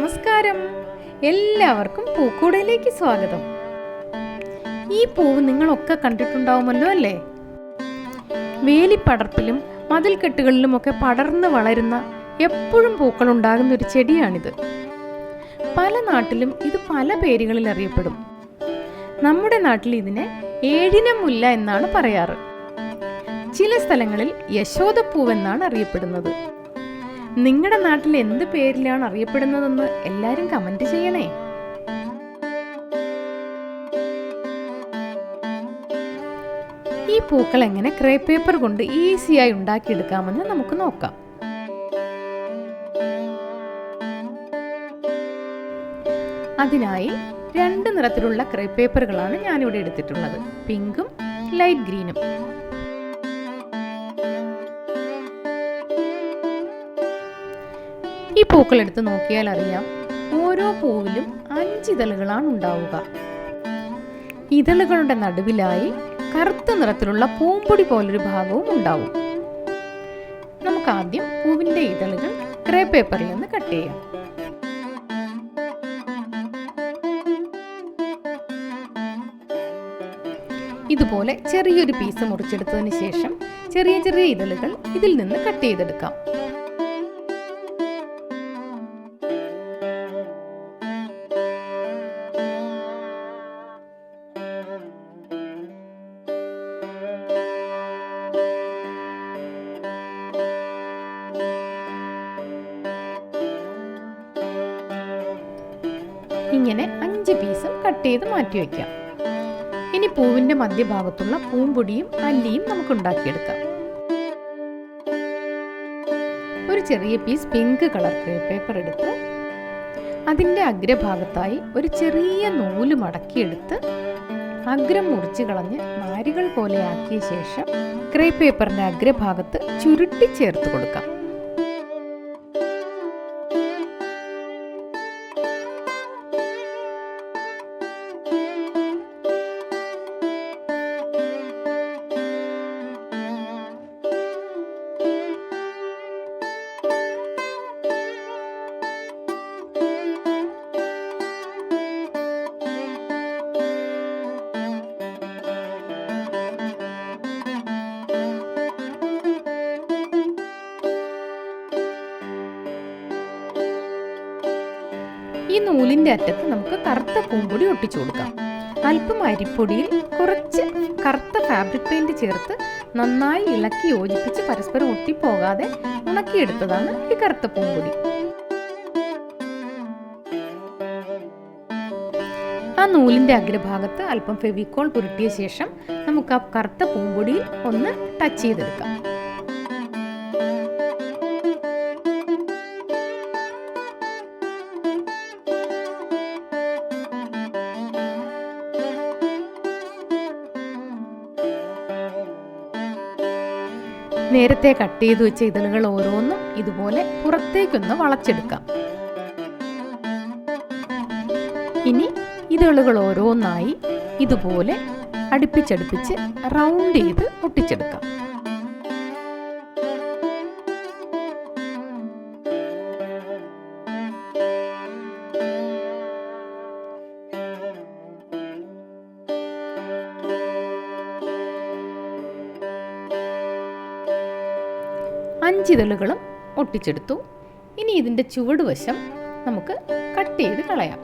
നമസ്കാരം. എല്ലാവർക്കും പൂക്കൂടയിലേക്ക് സ്വാഗതം. ഈ പൂവ് നിങ്ങളൊക്കെ കണ്ടിട്ടുണ്ടാവുമല്ലോ അല്ലേ? വേലിപ്പടർപ്പിലും മതിൽക്കെട്ടുകളിലുമൊക്കെ പടർന്ന് വളരുന്ന എപ്പോഴും പൂക്കൾ ഉണ്ടാകുന്ന ഒരു ചെടിയാണിത്. പല നാട്ടിലും ഇത് പല പേരുകളിൽ അറിയപ്പെടും. നമ്മുടെ നാട്ടിൽ ഇതിനെ ഏഴിനമുല്ല എന്നാണ് പറയാറ്. ചില സ്ഥലങ്ങളിൽ യശോദപ്പൂവെന്നാണ് അറിയപ്പെടുന്നത്. നിങ്ങളുടെ നാട്ടിൽ എന്ത് പേരിലാണ് അറിയപ്പെടുന്നതെന്ന് എല്ലാവരും കമന്റ് ചെയ്യണേ. ഈ പൂക്കൾ എങ്ങനെ ക്രേപ്പ് പേപ്പർ കൊണ്ട് ഈസിയായി ഉണ്ടാക്കിയെടുക്കാമെന്ന് നമുക്ക് നോക്കാം. അതിനായി 2 നിറത്തിലുള്ള ക്രേപ്പ് പേപ്പറുകളാണ് ഞാനിവിടെ എടുത്തിട്ടുള്ളത്, പിങ്കും ലൈറ്റ് ഗ്രീനും. ഈ പൂക്കൾ എടുത്ത് നോക്കിയാൽ അറിയാം, ഓരോ പൂവിലും 5 ഇതളുകളാണ് ഉണ്ടാവുക. ഇതളുകളുടെ നടുവിലായി കറുത്ത നിറത്തിലുള്ള പൂമ്പൊടി പോലൊരു ഭാഗവും ഉണ്ടാവും. നമുക്ക് ആദ്യം പൂവിന്റെ ഇതളുകൾ ക്രേപ്പ് പേപ്പറിൽ നിന്ന് കട്ട് ചെയ്യാം. ഇതുപോലെ ചെറിയൊരു പീസ് മുറിച്ചെടുത്തതിന് ശേഷം ചെറിയ ചെറിയ ഇതളുകൾ ഇതിൽ നിന്ന് കട്ട് ചെയ്തെടുക്കാം. ഇങ്ങനെ 5 പീസും കട്ട് ചെയ്ത് മാറ്റി വയ്ക്കാം. ഇനി പൂവിന്റെ മധ്യഭാഗത്തുള്ള പൂമ്പൊടിയും അല്ലിയും നമുക്ക് ഉണ്ടാക്കിയെടുക്കാം. ഒരു ചെറിയ piece pink colour crepe paper എടുത്ത് അതിന്റെ അഗ്രഭാഗത്തായി ഒരു ചെറിയ നൂല് മടക്കിയെടുത്ത് അഗ്രം മുറിച്ച് കളഞ്ഞ് നാരുകൾ പോലെ ആക്കിയ ശേഷം ക്രേപ്പ് പേപ്പറിന്റെ അഗ്രഭാഗത്ത് ചുരുട്ടി ചേർത്ത് കൊടുക്കാം. ഈ നൂലിന്റെ അറ്റത്ത് നമുക്ക് കറുത്ത പൂമ്പൊടി ഒട്ടിച്ചു കൊടുക്കാം. അല്പം അരിപ്പൊടിയിൽ കുറച്ച് കറുത്ത ഫാബ്രിക് പെയിന്റ് ചേർത്ത് നന്നായി ഇളക്കി യോജിപ്പിച്ച് പരസ്പരം ഒട്ടിപ്പോകാതെ ഉണക്കിയെടുത്തതാണ് ഈ കറുത്ത പൂമ്പൊടി. ആ നൂലിന്റെ അഗ്രഭാഗത്ത് അല്പം ഫെവിക്കോൾ പുരട്ടിയ ശേഷം നമുക്ക് ആ കറുത്ത പൂമ്പൊടിയിൽ ഒന്ന് ടച്ച് ചെയ്തെടുക്കാം. നേരത്തെ കട്ട് ചെയ്ത് വെച്ച ഇതളുകൾ ഓരോന്നും ഇതുപോലെ പുറത്തേക്കൊന്ന് വളച്ചെടുക്കാം. ഇനി ഇതളുകൾ ഓരോന്നായി ഇതുപോലെ അടുപ്പിച്ചടുപ്പിച്ച് റൗണ്ട് ചെയ്ത് ഒട്ടിച്ചെടുക്കാം. ഇതളുകളും ഒട്ടിച്ചെടുത്തു. ഇനി ഇതിന്റെ ചുവടുവശം നമുക്ക് കട്ട് ചെയ്ത് കളയാം.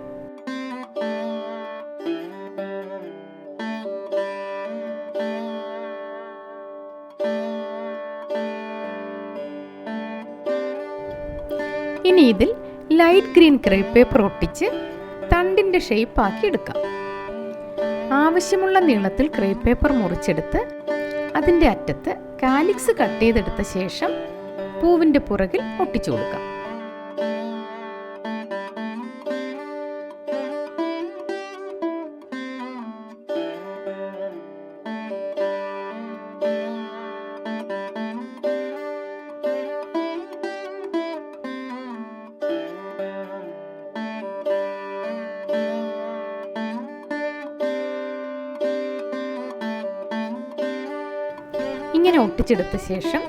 ഇനി ഇതിൽ ലൈറ്റ് ഗ്രീൻ ക്രേപ്പ് പേപ്പർ ഒട്ടിച്ച് തണ്ടിന്റെ ഷേപ്പ് ആക്കി എടുക്കാം. ആവശ്യമുള്ള നീളത്തിൽ ക്രേപ്പ് പേപ്പർ മുറിച്ചെടുത്ത് അതിന്റെ അറ്റത്ത് കാലിക്സ് കട്ട് ചെയ്തെടുത്ത ശേഷം പൂവിന്റെ പുറകിൽ ഒട്ടിച്ചു കൊടുക്കാം. ഇങ്ങനെ ഒട്ടിച്ചെടുത്ത ശേഷം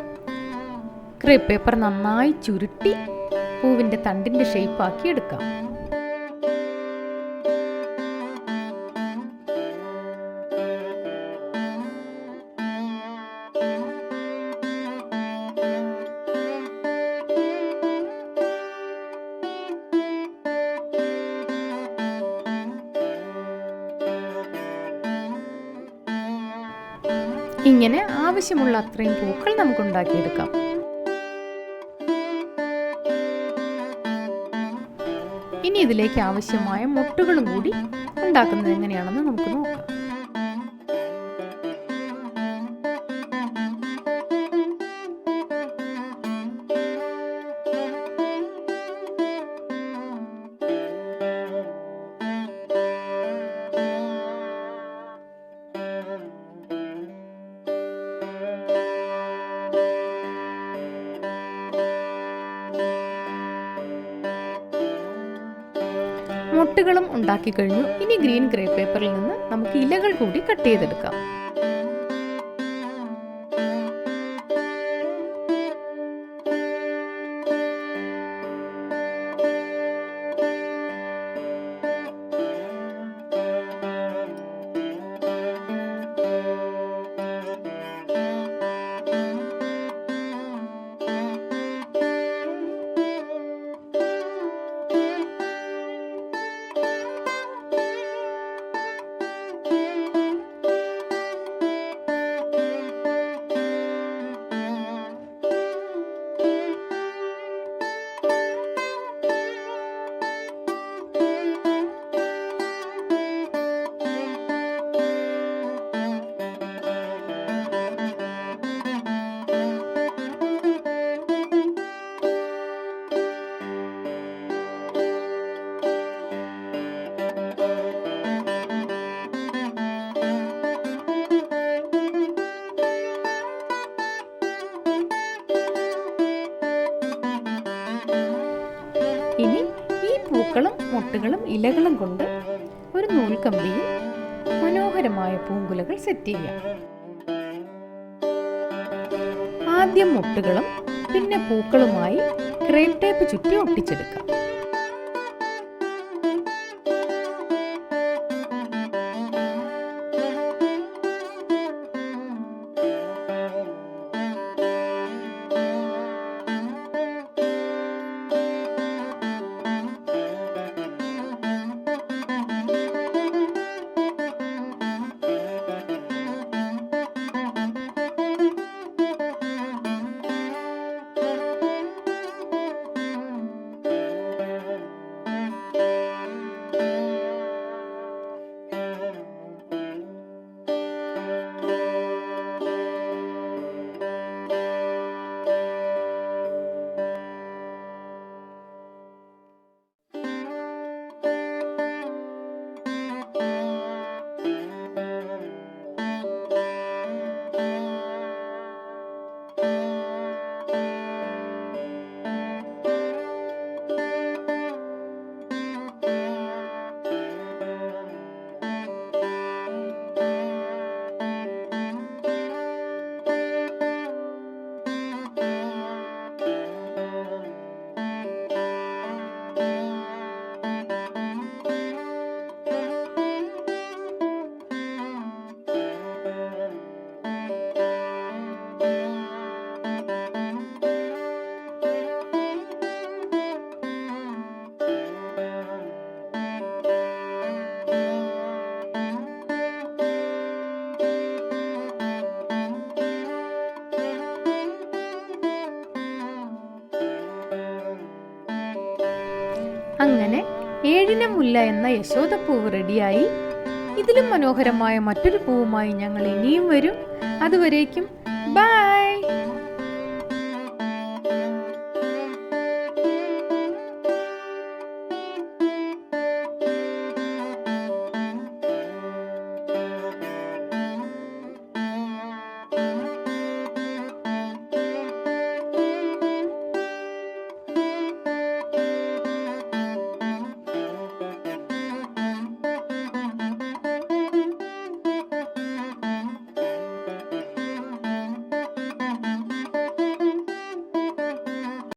ക്രേപ്പ് പേപ്പർ നന്നായി ചുരുട്ടി പൂവിൻ്റെ തണ്ടിൻ്റെ ഷേപ്പാക്കി എടുക്കാം. ഇങ്ങനെ ആവശ്യമുള്ള അത്രയും പൂക്കൾ നമുക്ക് ഉണ്ടാക്കിയെടുക്കാം. ഇനി ഇതിലേക്ക് ആവശ്യമായ മൊട്ടുകളും കൂടി ഉണ്ടാക്കുന്നത് എങ്ങനെയാണെന്ന് നമുക്ക് നോക്കാം. മുട്ടുകളും ഉണ്ടാക്കി കഴിഞ്ഞു. ഇനി ഗ്രീൻ ക്രേപ്പ് പേപ്പറിൽ നിന്ന് നമുക്ക് ഇലകൾ കൂടി കട്ട് ചെയ്തെടുക്കാം. ഇനി ഈ പൂക്കളും മൊട്ടുകളും ഇലകളും കൊണ്ട് ഒരു നൂൽക്കമ്പിയിൽ മനോഹരമായ പൂങ്കുലകൾ സെറ്റ് ചെയ്യാം. ആദ്യം മൊട്ടുകളും പിന്നെ പൂക്കളുമായി ക്രേപ്പ് ടേപ്പ് ചുറ്റി ഒട്ടിച്ചെടുക്കാം. അങ്ങനെ ഏഴിനം മുല്ല എന്ന യശോദപ്പൂവ് റെഡിയായി. ഇതിലും മനോഹരമായ മറ്റൊരു പൂവുമായി ഞങ്ങൾ ഇനിയും വരും. അതുവരേക്കും ബൈ.